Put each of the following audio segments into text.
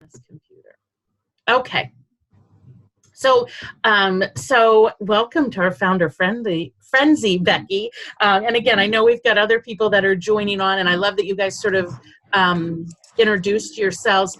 this computer. Okay. So welcome to our founder frenzy, Becky. And again, I know we've got other people that are joining on, and I love that you guys sort of introduced yourselves.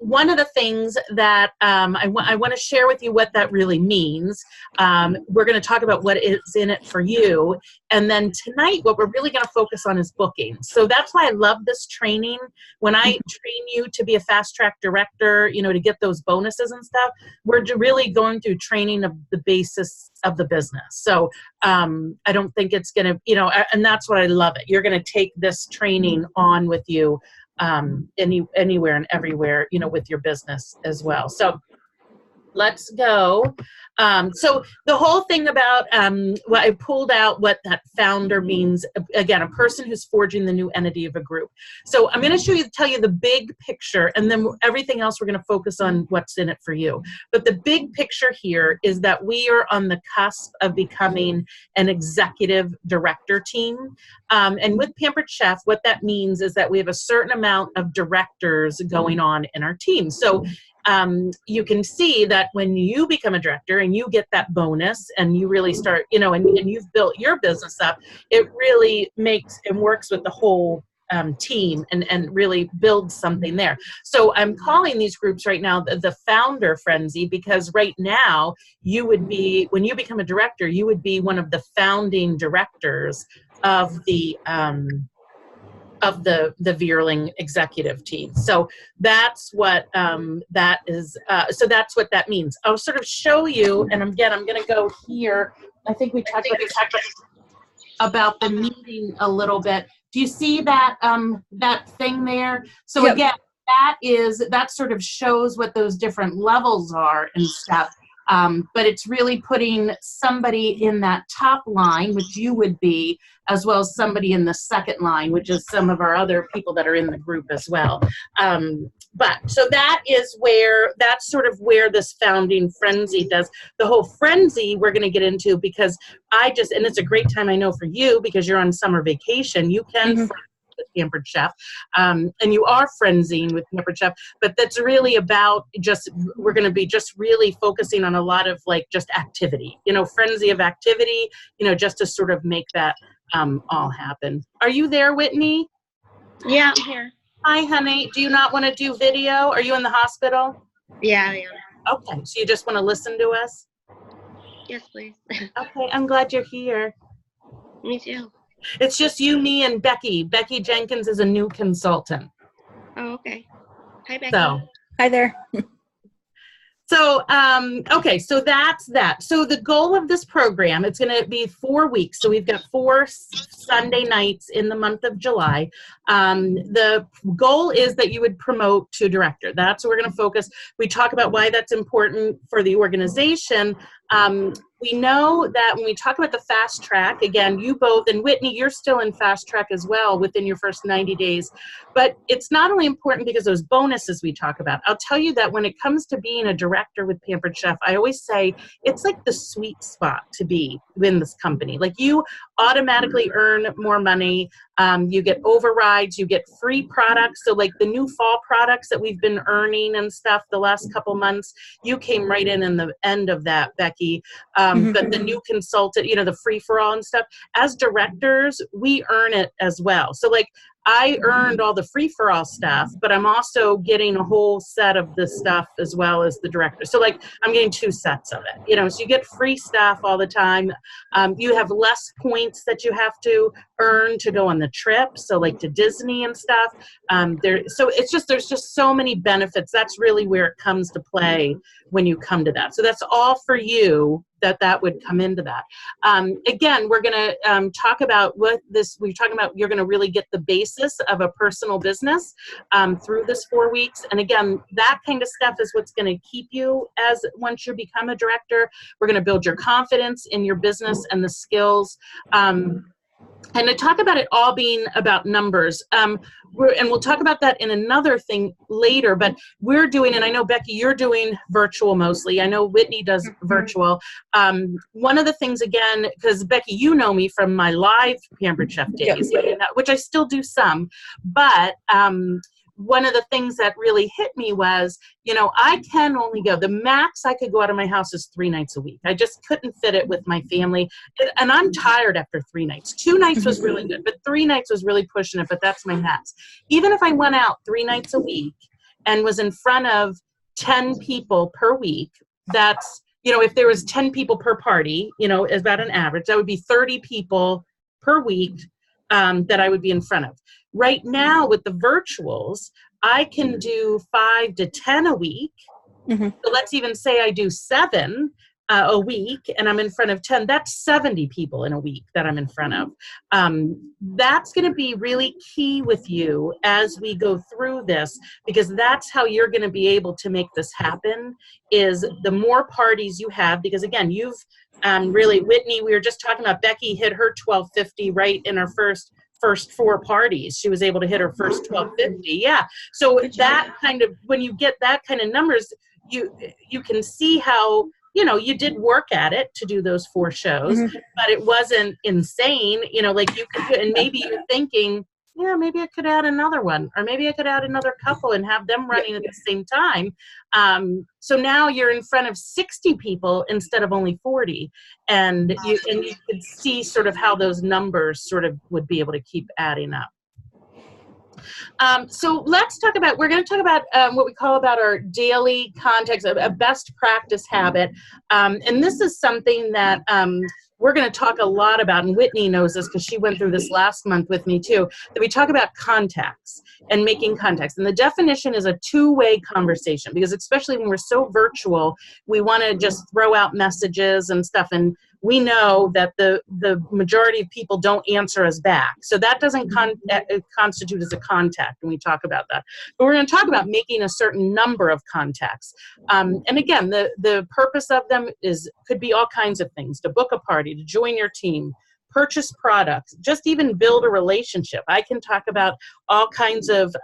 One of the things that I want to share with you what that really means. We're going to talk about what is in it for you. And then tonight, what we're really going to focus on is booking. So that's why I love this training. When I train you to be a fast track director, you know, to get those bonuses and stuff, we're really going through training of the basis of the business. So I don't think it's going to, you know, and that's what I love it. You're going to take this training on with you anywhere and everywhere, you know, with your business as well. So let's go. So the whole thing about what I pulled out what that founder means, again, a person who's forging the new entity of a group. So I'm going to tell you the big picture, and then everything else we're going to focus on what's in it for you. But the big picture here is that we are on the cusp of becoming an executive director team. And with Pampered Chef, what that means is that we have a certain amount of directors going on in our team. So you can see that when you become a director and you get that bonus and you really start, you know, and you've built your business up, it really makes and works with the whole team and really builds something there. So I'm calling these groups right now the founder frenzy, because right now you would be, when you become a director, you would be one of the founding directors of the Veerling executive team. So that's what that is. So that's what that means. I'll sort of show you, and again, I'm going to go here. I think we talked about the meeting a little bit. Do you see that that thing there? So yep. Again, that sort of shows what those different levels are and stuff. But it's really putting somebody in that top line, which you would be, as well as somebody in the second line, which is some of our other people that are in the group as well. But so that's sort of where this founding frenzy does. The whole frenzy we're going to get into, because and it's a great time, I know, for you, because you're on summer vacation. You can with Pampered Chef, and you are frenzying with Pampered Chef, but that's really about we're going to be just really focusing on a lot of like just activity, you know, frenzy of activity, you know, just to sort of make that all happen. Are you there, Whitney? Yeah, I'm here. Hi, honey. Do you not want to do video? Are you in the hospital? Yeah, I am. Okay, so you just want to listen to us? Yes, please. Okay, I'm glad you're here. Me too. It's just you, me, and Becky. Becky Jenkins is a new consultant. Oh, okay. Hi, Becky. So, hi there. So, okay, so that's that. So the goal of this program, it's going to be 4 weeks. So we've got 4 Sunday nights in the month of July. The goal is that you would promote to director. That's what we're going to focus. We talk about why that's important for the organization. We know that when we talk about the fast track, again, you both, and Whitney, you're still in fast track as well within your first 90 days. But it's not only important because those bonuses we talk about. I'll tell you that when it comes to being a director with Pampered Chef, I always say it's like the sweet spot to be in this company. Like, you automatically earn more money. You get overrides, you get free products. So like the new fall products that we've been earning and stuff the last couple months, you came right in the end of that, Becky. But the new consultant, you know, the free for all and stuff, as directors, we earn it as well. So like, I earned all the free-for-all stuff, but I'm also getting a whole set of this stuff as well as the director. So like, I'm getting 2 sets of it, you know, so you get free stuff all the time. You have less points that you have to earn to go on the trip. So like to Disney and stuff. So it's just, there's just so many benefits. That's really where it comes to play when you come to that. So that's all for you. That would come into that. Again, we're going to talk about what this, we're talking about, you're going to really get the basis of a personal business through this 4 weeks. And again, that kind of stuff is what's going to keep you as once you become a director. We're going to build your confidence in your business and the skills. And to talk about it all being about numbers, and we'll talk about that in another thing later, but we're doing, and I know, Becky, you're doing virtual mostly. I know Whitney does virtual. One of the things, again, because Becky, you know me from my live Pampered Chef days, which I still do some, but one of the things that really hit me was, I can only go, the max I could go out of my house is 3 nights a week. I just couldn't fit it with my family. And I'm tired after 3 nights. 2 nights was really good, but 3 nights was really pushing it, but that's my max. Even if I went out 3 nights a week and was in front of 10 people per week, that's, if there was 10 people per party, is about an average, that would be 30 people per week that I would be in front of. Right now with the virtuals, I can do 5 to 10 a week. So let's even say I do 7 a week and I'm in front of 10. That's 70 people in a week that I'm in front of. That's going to be really key with you as we go through this, because that's how you're going to be able to make this happen, is the more parties you have, because again, you've really, Whitney, we were just talking about Becky hit her 1250 right in her first 4 parties. She was able to hit her first 1250. Yeah. So that kind of, when you get that kind of numbers, you can see how, you did work at it to do those 4 shows, but it wasn't insane, like you could, and maybe you're thinking, yeah, maybe I could add another one, or maybe I could add another couple and have them running at the same time. So now you're in front of 60 people instead of only 40. And you could see sort of how those numbers sort of would be able to keep adding up. So let's talk about, we're going to talk about what we call about our daily context, a best practice habit. And this is something that we're going to talk a lot about, and Whitney knows this because she went through this last month with me too, that we talk about contacts and making contacts. And the definition is a 2-way conversation, because especially when we're so virtual, we want to just throw out messages and stuff. And we know that the majority of people don't answer us back. So that doesn't constitute as a contact when we talk about that. But we're going to talk about making a certain number of contacts. And again, the purpose of them could be all kinds of things: to book a party, to join your team, purchase products, just even build a relationship. I can talk about all kinds of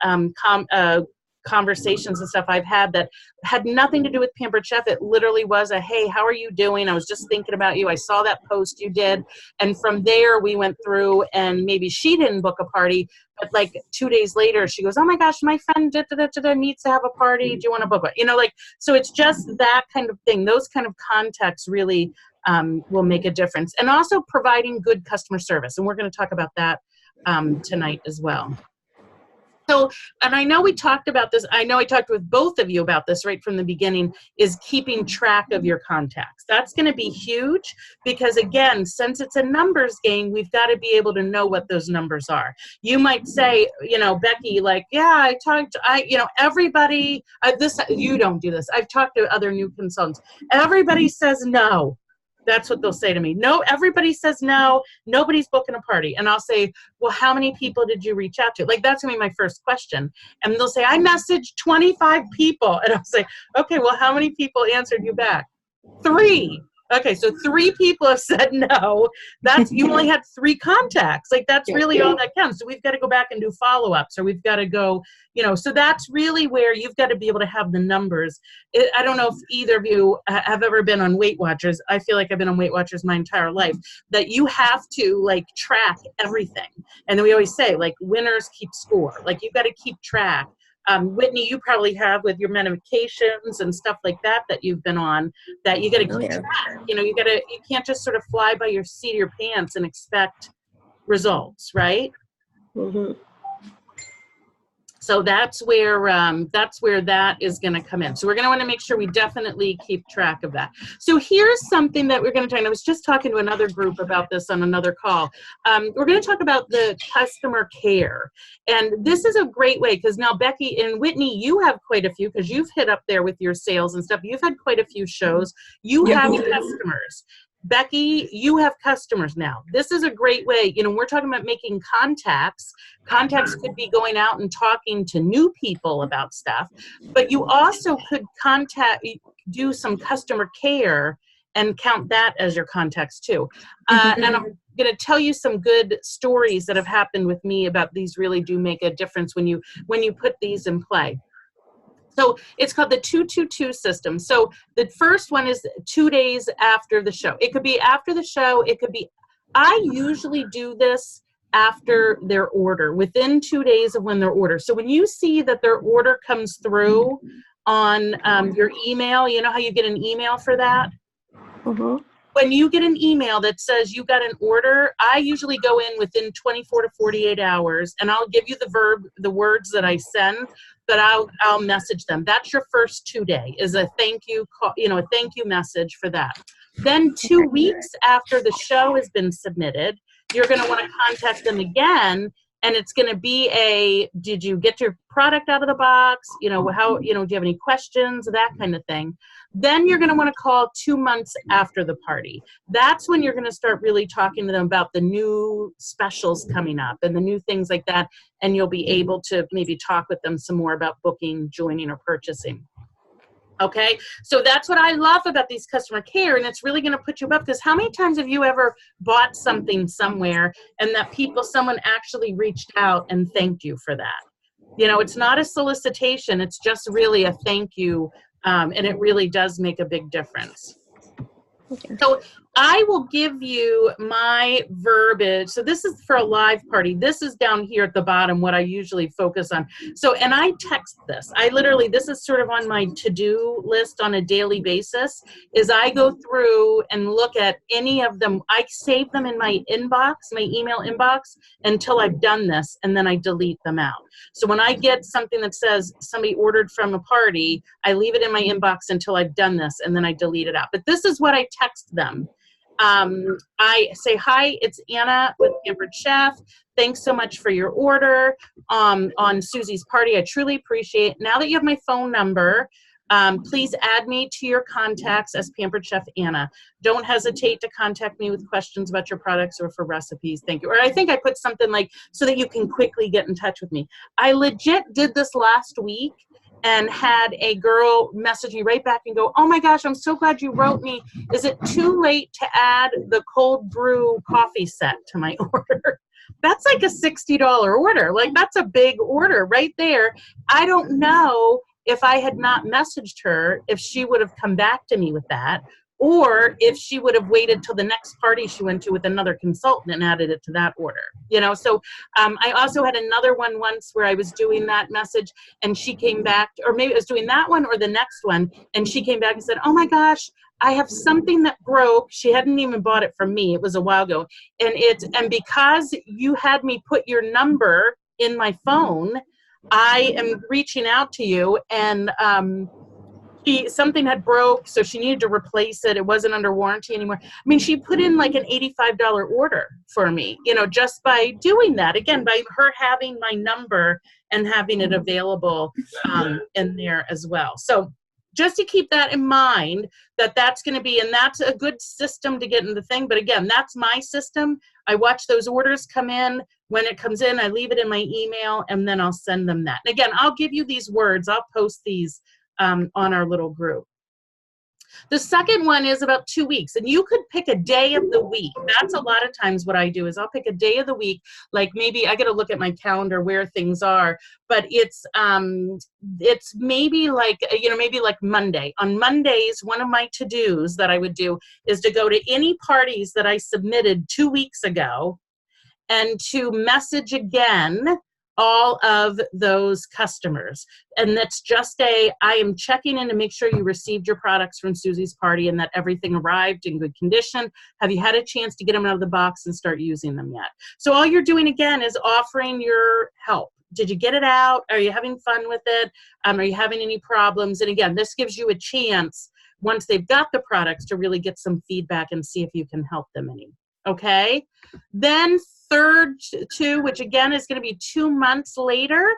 conversations and stuff I've had that had nothing to do with Pampered Chef. It literally was a, hey, how are you doing? I was just thinking about you. I saw that post you did. And from there we went through, and maybe she didn't book a party, but like 2 days later she goes, oh my gosh, my friend needs to have a party. Do you want to book it? So it's just that kind of thing. Those kind of contacts really will make a difference. And also providing good customer service. And we're going to talk about that tonight as well. So, and I know we talked about this, I know I talked with both of you about this right from the beginning, is keeping track of your contacts. That's going to be huge, because again, since it's a numbers game, we've got to be able to know what those numbers are. You might say, Becky, like, yeah, everybody, you don't do this. I've talked to other new consultants. Everybody says no. That's what they'll say to me. No, everybody says no. Nobody's booking a party. And I'll say, well, how many people did you reach out to? Like, that's going to be my first question. And they'll say, I messaged 25 people. And I'll say, okay, well, how many people answered you back? 3. Okay, so 3 people have said no. That's, you only had 3 contacts. Like, that's really all that counts. So we've got to go back and do follow-ups, or we've got to go, so that's really where you've got to be able to have the numbers. I don't know if either of you have ever been on Weight Watchers. I feel like I've been on Weight Watchers my entire life, that you have to like track everything. And then we always say, like, winners keep score. Like, you've got to keep track. Whitney, you probably have with your medications and stuff like that you've been on, that you got to keep track. You can't just sort of fly by your seat of your pants and expect results, right? So that's where that is going to come in. So we're going to want to make sure we definitely keep track of that. So here's something that we're going to talk. And I was just talking to another group about this on another call. We're going to talk about the customer care. And this is a great way, because now Becky and Whitney, you have quite a few, because you've hit up there with your sales and stuff. You've had quite a few shows. You have customers. Becky, you have customers now. This is a great way. We're talking about making contacts. Contacts could be going out and talking to new people about stuff, but you also could do some customer care and count that as your contacts too. And I'm going to tell you some good stories that have happened with me about these. Really do make a difference when you put these in play. So it's called the 2-2-2 system. So the first one is 2 days after the show. It could be after the show. It could be, I usually do this after their order, within 2 days of when their order. So when you see that their order comes through on your email, you know how you get an email for that? Mm-hmm. When you get an email that says you got an order, I usually go in within 24 to 48 hours, and I'll give you the words that I send, but I'll message them. That's your first 2 day, is a thank you call, a thank you message for that. Then 2 weeks after the show has been submitted, you're going to want to contact them again, and it's going to be did you get your product out of the box? Do you have any questions? That kind of thing. Then you're going to want to call 2 months after the party. That's when you're going to start really talking to them about the new specials coming up and the new things like that. And you'll be able to maybe talk with them some more about booking, joining, or purchasing. Okay, so that's what I love about these customer care, and it's really going to put you up, because how many times have you ever bought something somewhere and that someone actually reached out and thanked you for that? It's not a solicitation, it's just really a thank you, and it really does make a big difference. Okay. So I will give you my verbiage. So this is for a live party. This is down here at the bottom, what I usually focus on. So, and I text this. This is sort of on my to-do list on a daily basis, is I go through and look at any of them. I save them in my inbox, my email inbox, until I've done this, and then I delete them out. So when I get something that says somebody ordered from a party, I leave it in my inbox until I've done this, and then I delete it out. But this is what I text them. I say, hi, it's Anna with Pampered Chef. Thanks so much for your order on Susie's party. I truly appreciate it. Now that you have my phone number, please add me to your contacts as Pampered Chef Anna. Don't hesitate to contact me with questions about your products or for recipes. Thank you. Or I think I put something like, so that you can quickly get in touch with me. I legit did this last week and had a girl message me right back and go, oh my gosh, I'm so glad you wrote me. Is it too late to add the cold brew coffee set to my order? That's like a $60 order. Like, that's a big order right there. I don't know if I had not messaged her, if she would have come back to me with that, or if she would have waited till the next party she went to with another consultant and added it to that order. So I also had another one once where I was doing that message, and she came back, or maybe it was doing that one or the next one, and she came back and said, oh my gosh, I have something that broke. She hadn't even bought it from me. It was a while ago. And because you had me put your number in my phone, I am reaching out to you, and something had broke, so she needed to replace it. It wasn't under warranty anymore. I mean, she put in like an $85 order for me, just by doing that. Again, by her having my number and having it available in there as well. So just to keep that in mind, that's going to be, and that's a good system to get in the thing. But again, that's my system. I watch those orders come in. When it comes in, I leave it in my email, and then I'll send them that. And again, I'll give you these words. I'll post these on our little group. The second one is about 2 weeks, and you could pick a day of the week. That's a lot of times what I do, is I'll pick a day of the week. Like, maybe I got to look at my calendar where things are, but it's maybe like, maybe like Monday. On Mondays, one of my to-dos that I would do is to go to any parties that I submitted 2 weeks ago and to message again all of those customers. And that's just I am checking in to make sure you received your products from Susie's party and that everything arrived in good condition. Have you had a chance to get them out of the box and start using them yet? So all you're doing, again, is offering your help. Did you get it out? Are you having fun with it? Are you having any problems? And again, this gives you a chance, once they've got the products, to really get some feedback and see if you can help them any. Okay? Then third two, which again is going to be 2 months later.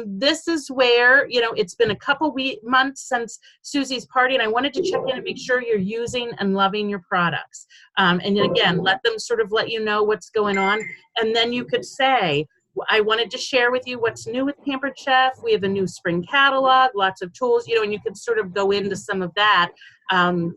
This is where, it's been a couple months since Susie's party, and I wanted to check in and make sure you're using and loving your products. And again, let them sort of let you know what's going on. And then you could say, I wanted to share with you what's new with Pampered Chef. We have a new spring catalog, lots of tools, and you can sort of go into some of that, and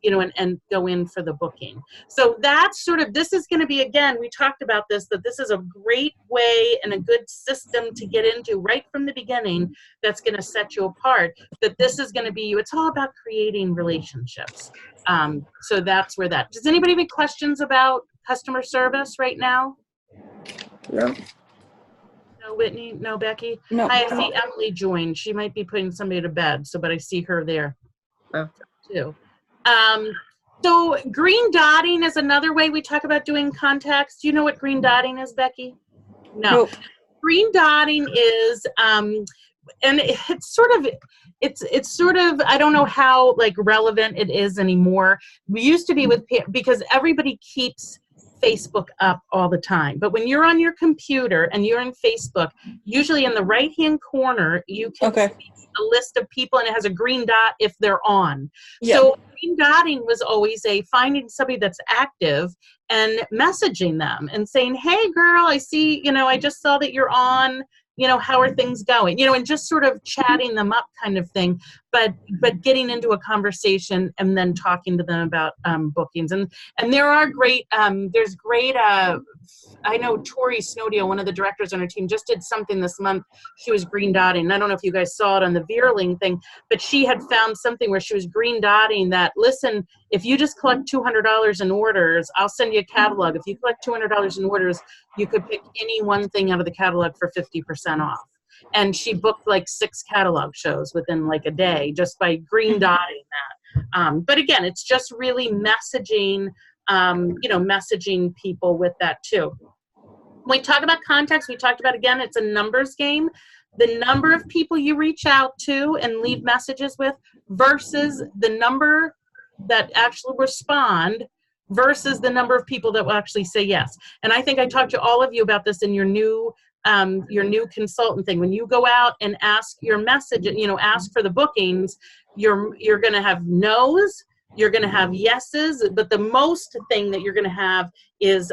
go in for the booking. So that's sort of, this is going to be, again, we talked about this, that this is a great way and a good system to get into right from the beginning that's going to set you apart, that this is going to be you. It's all about creating relationships. So that's where that. Does anybody have any questions about customer service right now? No. No, Whitney? No, Becky? No. I see Emily joined. She might be putting somebody to bed, but I see her there Oh. too. So green dotting is another way we talk about doing contacts. Do you know what green dotting is, Becky? No. Nope. Green dotting is, and it's sort of, I don't know how like relevant it is anymore. We used to be because everybody keeps Facebook up all the time. But when you're on your computer and you're in Facebook, usually in the right-hand corner, you can see a list of people and it has a green dot if they're on. Yeah. So green dotting was always finding somebody that's active and messaging them and saying, hey girl, I see, I just saw that you're on, how are things going? And just sort of chatting them up kind of thing, but getting into a conversation and then talking to them about bookings. And there are great, there's great, I know Tori Snowdeal, one of the directors on her team, just did something this month. She was green dotting. I don't know if you guys saw it on the Veerling thing, but she had found something where she was green dotting that, listen, if you just collect $200 in orders, I'll send you a catalog. If you collect $200 in orders, you could pick any one thing out of the catalog for 50% off. And she booked like 6 catalog shows within like a day just by green dotting that. But again, it's just really messaging, messaging people with that too. When we talk about contacts, we talked about, again, it's a numbers game. The number of people you reach out to and leave messages with versus the number that actually respond versus the number of people that will actually say yes. And I think I talked to all of you about this in your new consultant thing. When you go out and ask your message, ask for the bookings, you're going to have no's, you're going to have yeses, but the most thing that you're going to have is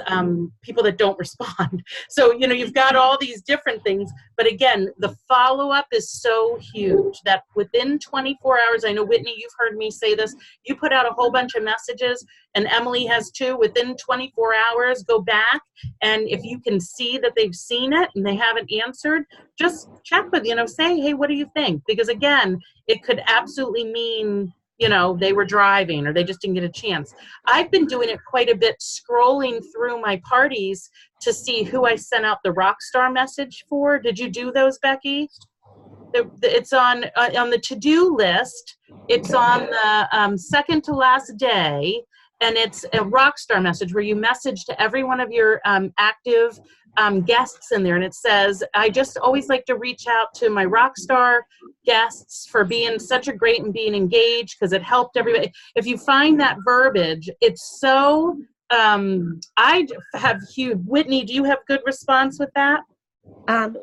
people that don't respond. So, you've got all these different things, but again, the follow-up is so huge that within 24 hours, I know, Whitney, you've heard me say this, you put out a whole bunch of messages, and Emily has too, within 24 hours, go back, and if you can see that they've seen it and they haven't answered, just check with, say, hey, what do you think? Because again, it could absolutely mean they were driving or they just didn't get a chance. I've been doing it quite a bit, scrolling through my parties to see who I sent out the Rockstar message for. Did you do those, Becky? It's on the to-do list. It's on the second to last day, and it's a Rockstar message where you message to every one of your active guests in there, and it says, I just always like to reach out to my Rockstar guests for being such a great and being engaged because it helped everybody. If you find that verbiage, it's so, I have huge, Whitney, do you have good response with that?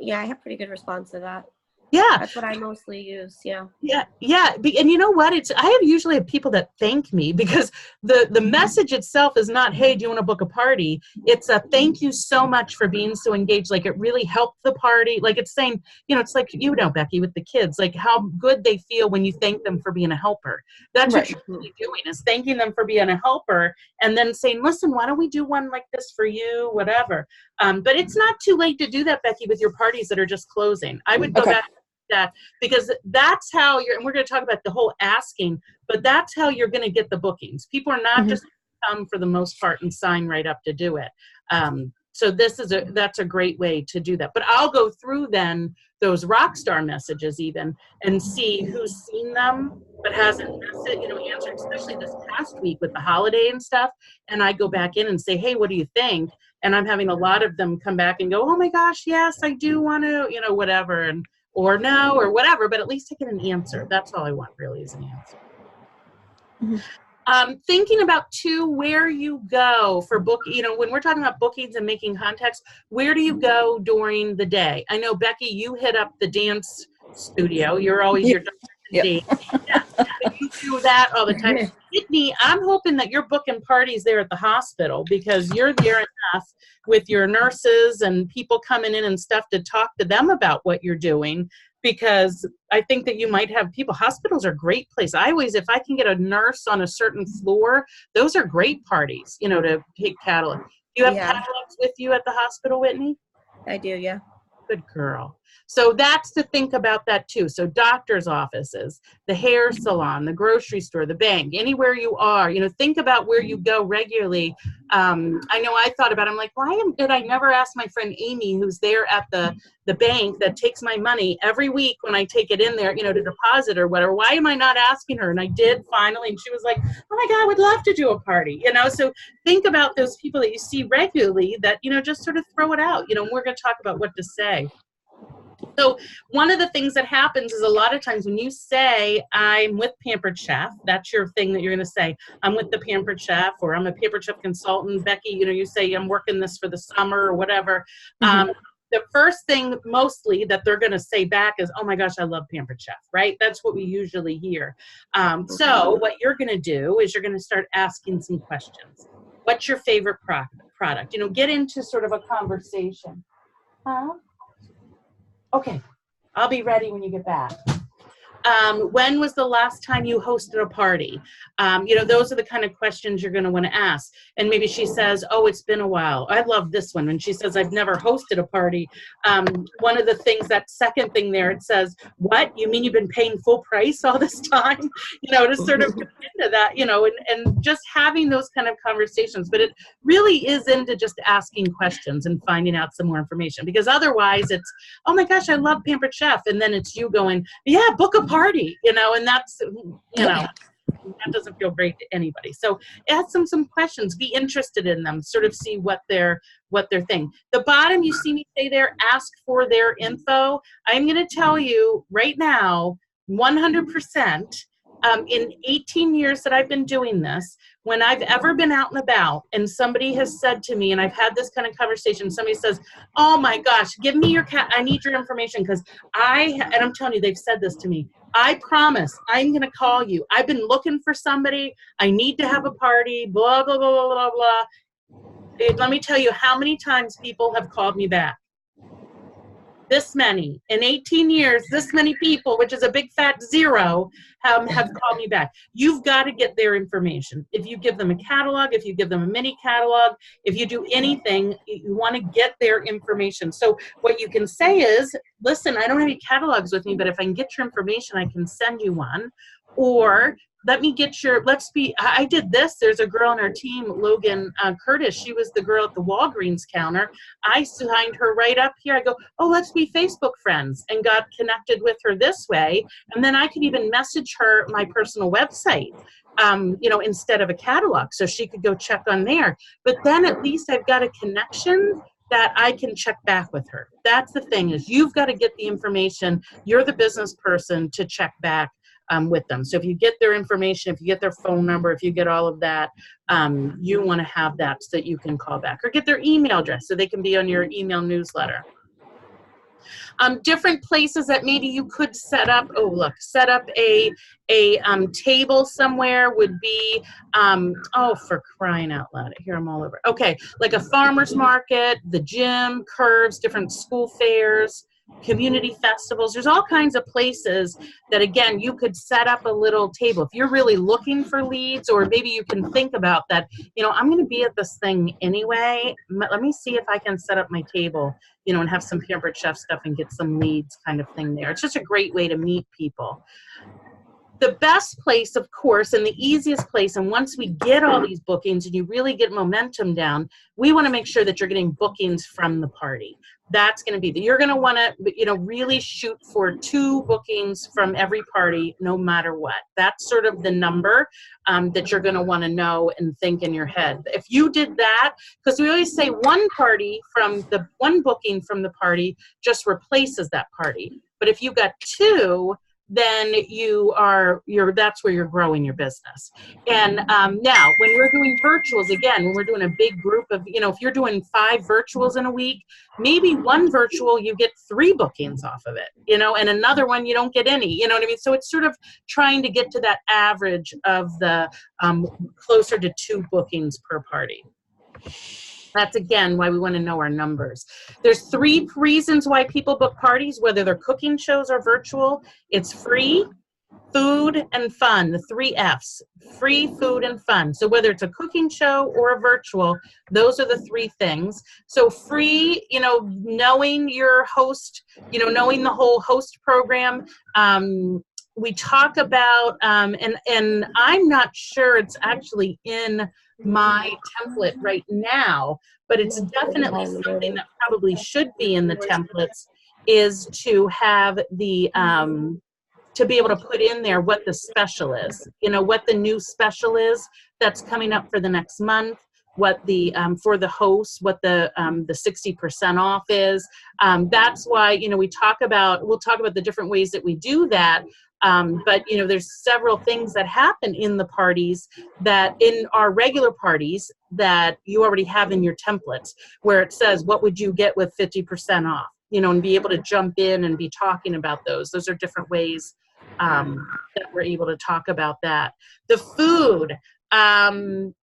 Yeah, I have pretty good response to that. Yeah. That's what I mostly use, yeah. Yeah. And you know what? I have usually have people that thank me because the message itself is not, hey, do you want to book a party? It's a thank you so much for being so engaged. Like it really helped the party. Like it's saying, it's like, Becky, with the kids, like how good they feel when you thank them for being a helper. That's what you're really doing, is thanking them for being a helper and then saying, listen, why don't we do one like this for you, whatever. But it's not too late to do that, Becky, with your parties that are just closing. I would go back that because that's how and we're going to talk about the whole asking, but that's how you're going to get the bookings. People are not just come for the most part and sign right up to do it. So that's a great way to do that. But I'll go through then those Rockstar messages even and see who's seen them but hasn't answered, especially this past week with the holiday and stuff. And I go back in and say, hey, what do you think? And I'm having a lot of them come back and go, oh my gosh, yes, I do want to, whatever, or no, or whatever, but at least I get an answer. That's all I want really is an answer. Thinking about too, where you go for when we're talking about bookings and making contacts, where do you go during the day? I know, Becky, you hit up the dance studio. You're always your date. Yeah. You do that all the time. Whitney, I'm hoping that you're booking parties there at the hospital because you're there enough with your nurses and people coming in and stuff to talk to them about what you're doing, because I think that you might have people. Hospitals are a great place. I always, if I can get a nurse on a certain floor, those are great parties, to take catalog. Do you have catalogs with you at the hospital, Whitney? I do, yeah. Good girl. So that's to think about that too. So doctor's offices, the hair salon, the grocery store, the bank, anywhere you are, think about where you go regularly. I know I thought about it. I'm like, did I never ask my friend Amy, who's there at the bank that takes my money every week when I take it in there, to deposit or whatever. Why am I not asking her? And I did finally. And she was like, oh my God, I would love to do a party, So think about those people that you see regularly that, just sort of throw it out, we're going to talk about what to say. So one of the things that happens is a lot of times when you say, I'm with Pampered Chef, that's your thing that you're going to say. I'm with the Pampered Chef, or I'm a Pampered Chef consultant. Becky, you say, I'm working this for the summer or whatever. Mm-hmm. The first thing mostly that they're going to say back is, oh my gosh, I love Pampered Chef, right? That's what we usually hear. So what you're going to do is you're going to start asking some questions. What's your favorite product? Get into sort of a conversation. Okay, I'll be ready when you get back. When was the last time you hosted a party? Those are the kind of questions you're going to want to ask. And maybe she says, oh, it's been a while. I love this one. When she says, I've never hosted a party. One of the things, that second thing there, it says, what? You mean you've been paying full price all this time? To sort of get into that, and just having those kind of conversations. But it really is into just asking questions and finding out some more information. Because otherwise it's, oh my gosh, I love Pampered Chef. And then it's you going, yeah, book a party, and that's, that doesn't feel great to anybody. So ask them some questions, be interested in them, sort of see what their thing. The bottom, you see me say there, ask for their info. I'm going to tell you right now, 100%, in 18 years that I've been doing this, when I've ever been out and about and somebody has said to me, and I've had this kind of conversation, somebody says, oh my gosh, give me I need your information because and I'm telling you, they've said this to me, I promise I'm going to call you. I've been looking for somebody. I need to have a party, blah, blah, blah, blah, blah. Let me tell you how many times people have called me back. This many. In 18 years, this many people, which is a big fat zero, have called me back. You've got to get their information. If you give them a catalog, if you give them a mini catalog, if you do anything, you want to get their information. So what you can say is, listen, I don't have any catalogs with me, but if I can get your information, I can send you one. Or let me get I did this. There's a girl on our team, Logan Curtis. She was the girl at the Walgreens counter. I signed her right up here. I go, oh, let's be Facebook friends, and got connected with her this way. And then I could even message her my personal website, instead of a catalog. So she could go check on there. But then at least I've got a connection that I can check back with her. That's the thing, is you've got to get the information. You're the business person to check back with them. So if you get their information, if you get their phone number, if you get all of that, you want to have that so that you can call back, or get their email address so they can be on your email newsletter. Different places that maybe you could set up. Oh, look, set up a table somewhere would be, oh, for crying out loud. I hear them all over. Okay, like a farmer's market, the gym, curves, different school fairs, community festivals. There's all kinds of places that, again, you could set up a little table. If you're really looking for leads, or maybe you can think about that, I'm going to be at this thing anyway. Let me see if I can set up my table, and have some Pampered Chef stuff and get some leads kind of thing there. It's just a great way to meet people. The best place, of course, and the easiest place, and once we get all these bookings and you really get momentum down, we want to make sure that you're getting bookings from the party. That's going to be you're going to want to, really shoot for 2 bookings from every party, no matter what. That's sort of the number that you're going to want to know and think in your head. If you did that, because we always say one booking from the party just replaces that party. But if you got 2, then that's where you're growing your business. And now when we're doing virtuals, again, when we're doing a big group of, if you're doing 5 virtuals in a week, maybe one virtual you get 3 bookings off of it, and another one you don't get any, you know what I mean? So it's sort of trying to get to that average of the closer to 2 bookings per party. That's, again, why we want to know our numbers. There's 3 reasons why people book parties, whether they're cooking shows or virtual. It's free, Food and fun, the 3 Fs, free, food, and fun. So whether it's a cooking show or a virtual, those are the 3 things. So free, knowing your host, knowing the whole host program. We talk about, and I'm not sure it's actually in my template right now, but it's definitely something that probably should be in the templates, is to have the, to be able to put in there what the special is, what the new special is that's coming up for the next month, what the, for the host, what the 60% off is. That's why, we'll talk about the different ways that we do that. But, there's several things that happen in the parties, that in our regular parties, that you already have in your templates, where it says, what would you get with 50% off? And be able to jump in and be talking about those. Those are different ways that we're able to talk about that. The food, talking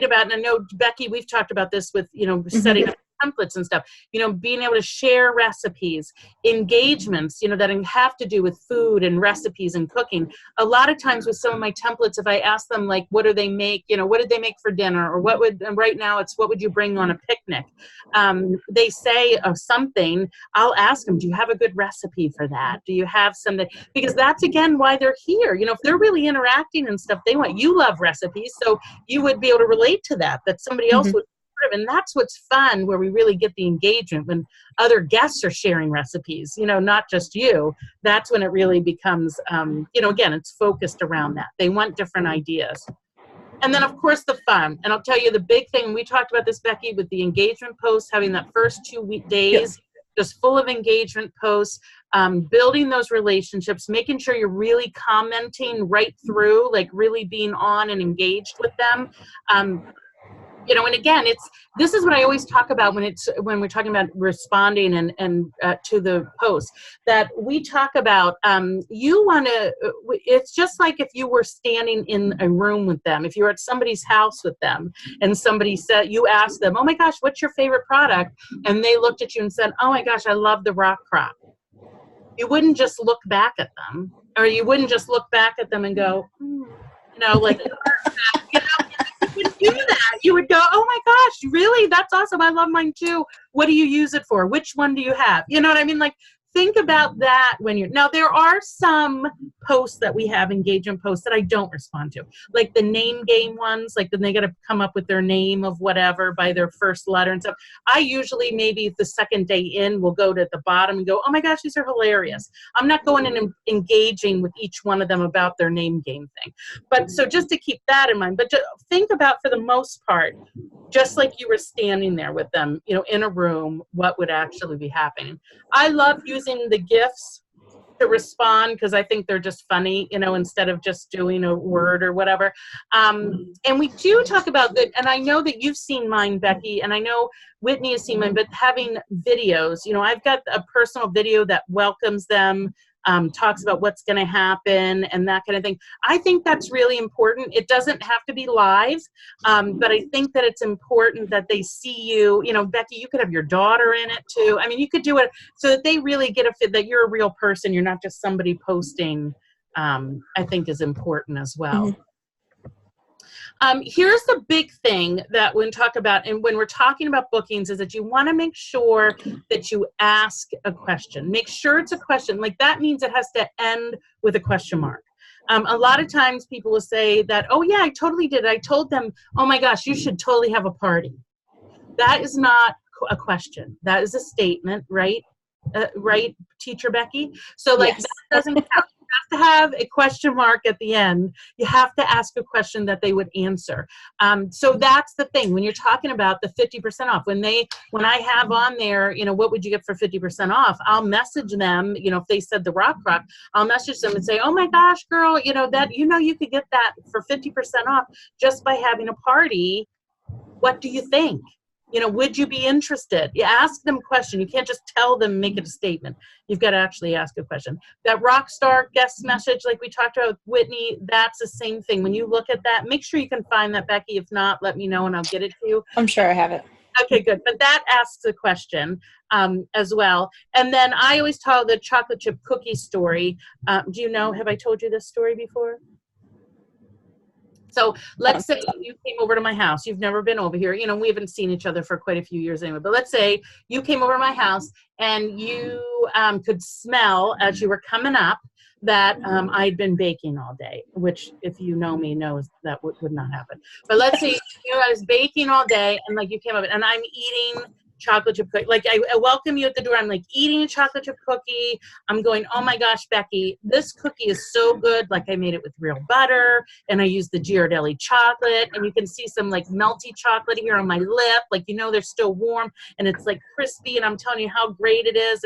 about, and I know, Becky, we've talked about this with, setting up templates and stuff, being able to share recipes, engagements, that have to do with food and recipes and cooking. A lot of times with some of my templates, if I ask them, like, what do they make, what did they make for dinner, or right now it's, what would you bring on a picnic? They say something, I'll ask them, do you have a good recipe for that? Do you have something? Because that's, again, why they're here. If they're really interacting and stuff, you love recipes, so you would be able to relate to that somebody else would. And that's what's fun, where we really get the engagement, when other guests are sharing recipes, not just you. That's when it really becomes, again, it's focused around that. They want different ideas. And then, of course, the fun. And I'll tell you the big thing, we talked about this, Becky, with the engagement posts, having that first 2 days, just full of engagement posts, building those relationships, making sure you're really commenting right through, like really being on and engaged with them. And again, this is what I always talk about when we're talking about responding and to the post, that we talk about, it's just like if you were standing in a room with them, if you're at somebody's house with them, and somebody said, you asked them, oh my gosh, what's your favorite product? And they looked at you and said, oh my gosh, I love the Rock Crop. You wouldn't just look back at them, or you wouldn't just look back at them and go, like, you would do that. You would go, oh my gosh, really? That's awesome. I love mine too. What do you use it for? Which one do you have? You know what I mean? Like, think about that now there are some posts that we have, engagement posts, that I don't respond to, like the name game ones, like then they got to come up with their name of whatever by their first letter and stuff. I usually, maybe the second day in, will go to the bottom and go, oh my gosh, these are hilarious. I'm not going and engaging with each one of them about their name game thing. But so just to keep that in mind, but just think about, for the most part, just like you were standing there with them, in a room, what would actually be happening. I love using the GIFs to respond, because I think they're just funny, instead of just doing a word or whatever. And we do talk about and I know that you've seen mine, Becky, and I know Whitney has seen mine, but having videos, I've got a personal video that welcomes them, talks about what's going to happen and that kind of thing. I think that's really important. It doesn't have to be live, but I think that it's important that they see you. Becky, you could have your daughter in it too. I mean, you could do it so that they really get a fit that you're a real person. You're not just somebody posting, I think is important as well. Here's the big thing that when we're talking about bookings, is that you want to make sure that you ask a question. Make sure it's a question. Like, that means it has to end with a question mark. A lot of times people will say that, oh yeah, I totally did. I told them, oh my gosh, you should totally have a party. That is not a question. That is a statement, right? Right, Teacher Becky? So like, yes. That doesn't count. You have to have a question mark at the end. You have to ask a question that they would answer. So that's the thing when you're talking about the 50% off. When I have on there, what would you get for 50% off? I'll message them. If they said the Rock Rock, I'll message them and say, oh my gosh, girl, you could get that for 50% off just by having a party. What do you think? Would you be interested? You ask them a question. You can't just tell them, make it a statement. You've got to actually ask a question. That rock star guest message, like we talked about with Whitney, that's the same thing. When you look at that, make sure you can find that, Becky. If not, let me know and I'll get it to you. I'm sure I have it. Okay, good. But that asks a question as well. And then I always tell the chocolate chip cookie story. Do you know, have I told you this story before? So let's say you came over to my house. You've never been over here. You know, we haven't seen each other for quite a few years anyway. But let's say you came over to my house and you could smell as you were coming up that I'd been baking all day, which if you know me knows that would not happen. But let's say I was baking all day and like you came up and I'm eating chocolate chip cookie. Like I welcome you at the door. I'm like eating a chocolate chip cookie. I'm going, oh my gosh, Becky, this cookie is so good. Like I made it with real butter and I used the Ghirardelli chocolate and you can see some like melty chocolate here on my lip. Like, you know, they're still warm and it's like crispy and I'm telling you how great it is.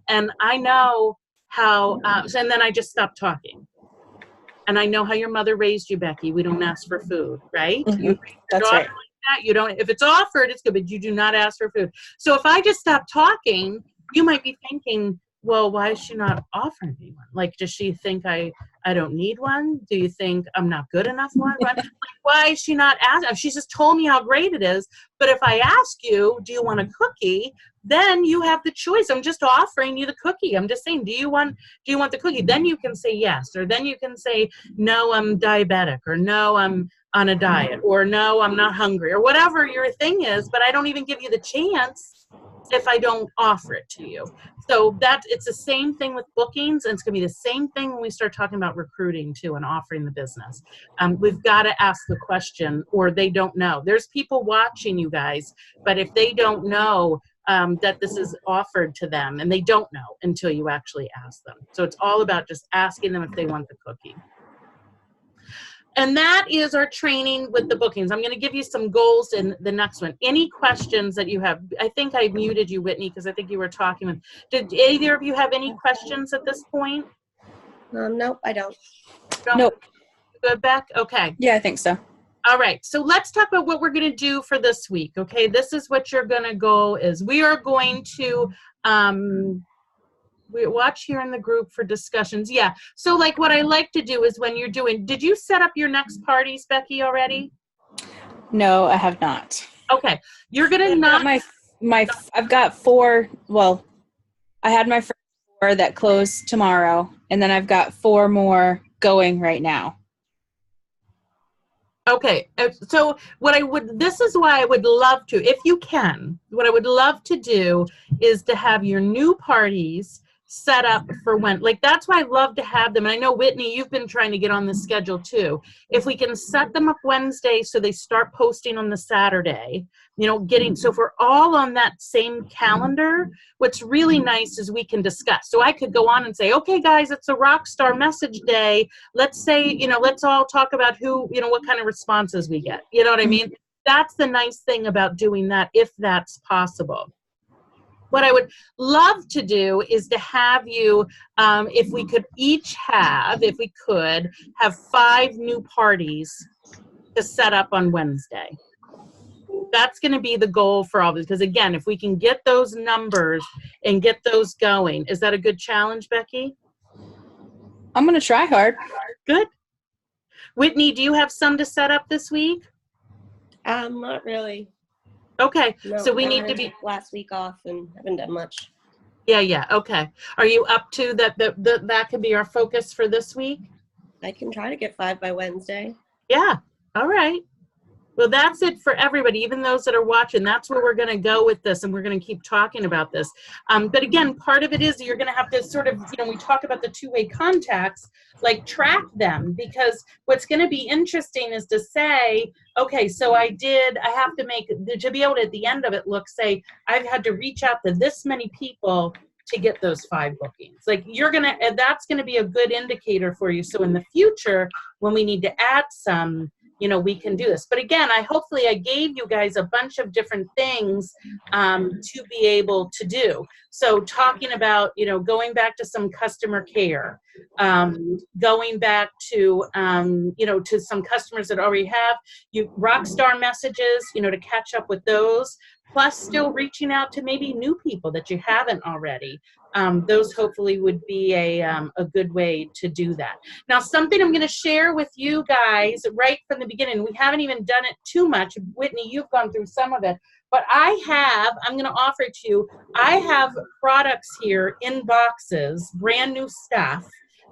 And I know how, and then I just stopped talking. And I know how your mother raised you, Becky. We don't ask for food, right? Mm-hmm. That's right. That. You don't, if it's offered, it's good, but you do not ask for food. So if I just stop talking, you might be thinking, well, why is she not offering me one? Like, does she think I don't need one? Do you think I'm not good enough one? Like, why is she not asking? She's just told me how great it is. But if I ask you, do you want a cookie? Then you have the choice. I'm just offering you the cookie. I'm just saying, do you want the cookie? Then you can say yes, or then you can say, no, I'm diabetic, or no, I'm on a diet, or no, I'm not hungry, or whatever your thing is, but I don't even give you the chance if I don't offer it to you. So it's the same thing with bookings, and it's going to be the same thing when we start talking about recruiting too and offering the business. We've got to ask the question, or they don't know. There's people watching you guys, but if they don't know that this is offered to them, and they don't know until you actually ask them. So it's all about just asking them if they want the cookie. And that is our training with the bookings. I'm going to give you some goals in the next one. Any questions that you have? I think I muted you, Whitney, because I think you were talking with. Did either of you have any questions at this point? Nope, I don't. Nope. Good, Beck? Okay. Yeah, I think so. All right. So let's talk about what we're going to do for this week. Okay. This is what you're going to go is we are going to we watch here in the group for discussions. Yeah. So like what I like to do is when you're doing, did you set up your next parties, Becky, already? No, I have not. Okay. You're going to not. I've got 4. Well, I had my first 4 that close tomorrow, and then I've got 4 more going right now. Okay. So this is why I would love to, if you can, what I would love to do is to have your new parties set up for when, like, that's why I love to have them. And I know, Whitney, you've been trying to get on the schedule too. If we can set them up Wednesday so they start posting on the Saturday, you know, so if we're all on that same calendar, what's really nice is we can discuss. So I could go on and say, okay, guys, it's a Rockstar Message Day. Let's say, you know, let's all talk about who, you know, what kind of responses we get. You know what I mean? That's the nice thing about doing that, if that's possible. What I would love to do is to have you, if we could have 5 new parties to set up on Wednesday. That's going to be the goal for all this. Because again, if we can get those numbers and get those going, is that a good challenge, Becky? I'm going to try hard. Good. Whitney, do you have some to set up this week? Not really. Okay, No, so we I need to took be. last week off and haven't done much. Yeah, okay. Are you up to that? That could be our focus for this week? I can try to get 5 by Wednesday. Yeah, all right. Well, that's it for everybody, even those that are watching. That's where we're going to go with this, and we're going to keep talking about this. But again, part of it is you're going to have to sort of, you know, we talk about the two-way contacts, like track them, because what's going to be interesting is to say, okay, so I have to make, to be able to, at the end of it, say, I've had to reach out to this many people to get those 5 bookings. Like that's going to be a good indicator for you. So in the future, when we need to add some, you know, we can do this. But again, hopefully I gave you guys a bunch of different things to be able to do. So talking about, you know, going back to some customer care, going back to, you know, to some customers that already have Rockstar messages, you know, to catch up with those, plus still reaching out to maybe new people that you haven't already. Those hopefully would be a good way to do that. Now, something I'm going to share with you guys right from the beginning. We haven't even done it too much. Whitney, you've gone through some of it. But I'm going to offer it to you. I have products here in boxes, brand new stuff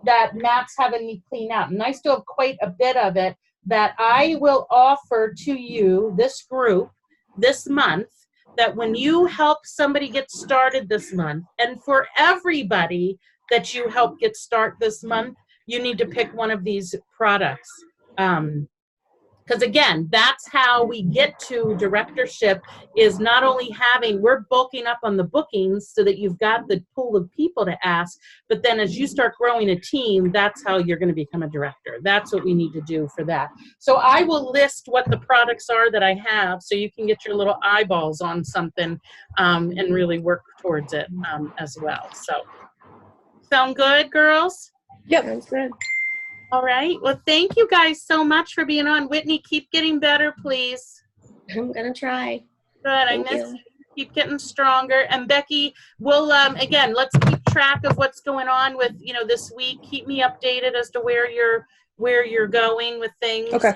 that Matt's having me clean out. And I still have quite a bit of it that I will offer to you, this group, this month, that when you help somebody get started this month, and for everybody that you help get started this month, you need to pick one of these products. Because again, that's how we get to directorship, is not only we're bulking up on the bookings so that you've got the pool of people to ask, but then as you start growing a team, that's how you're going to become a director. That's what we need to do for that. So I will list what the products are that I have so you can get your little eyeballs on something and really work towards it as well. So, sound good, girls? Yep. Sounds good. All right. Well, thank you guys so much for being on. Whitney, keep getting better, please. I'm gonna try. Good. I Thank miss you. you. Keep getting stronger. And Becky, we'll again, let's keep track of what's going on with this week. Keep me updated as to where you're going with things. Okay.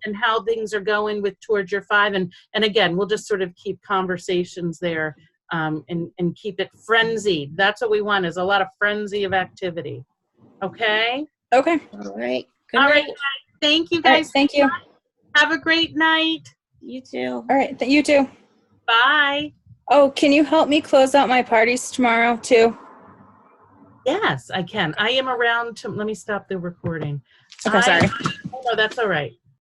And how things are going towards your 5. And again, we'll just sort of keep conversations there and keep it frenzied. That's what we want, is a lot of frenzy of activity. Okay. Okay. All right. Good All night. right. Thank you All right, guys. thank you. Have a great night. You too. All right. You too. Bye. Oh, can you help me close out my parties tomorrow too? Yes, I can. I am around let me stop the recording. Okay, sorry. Oh, no, that's all right.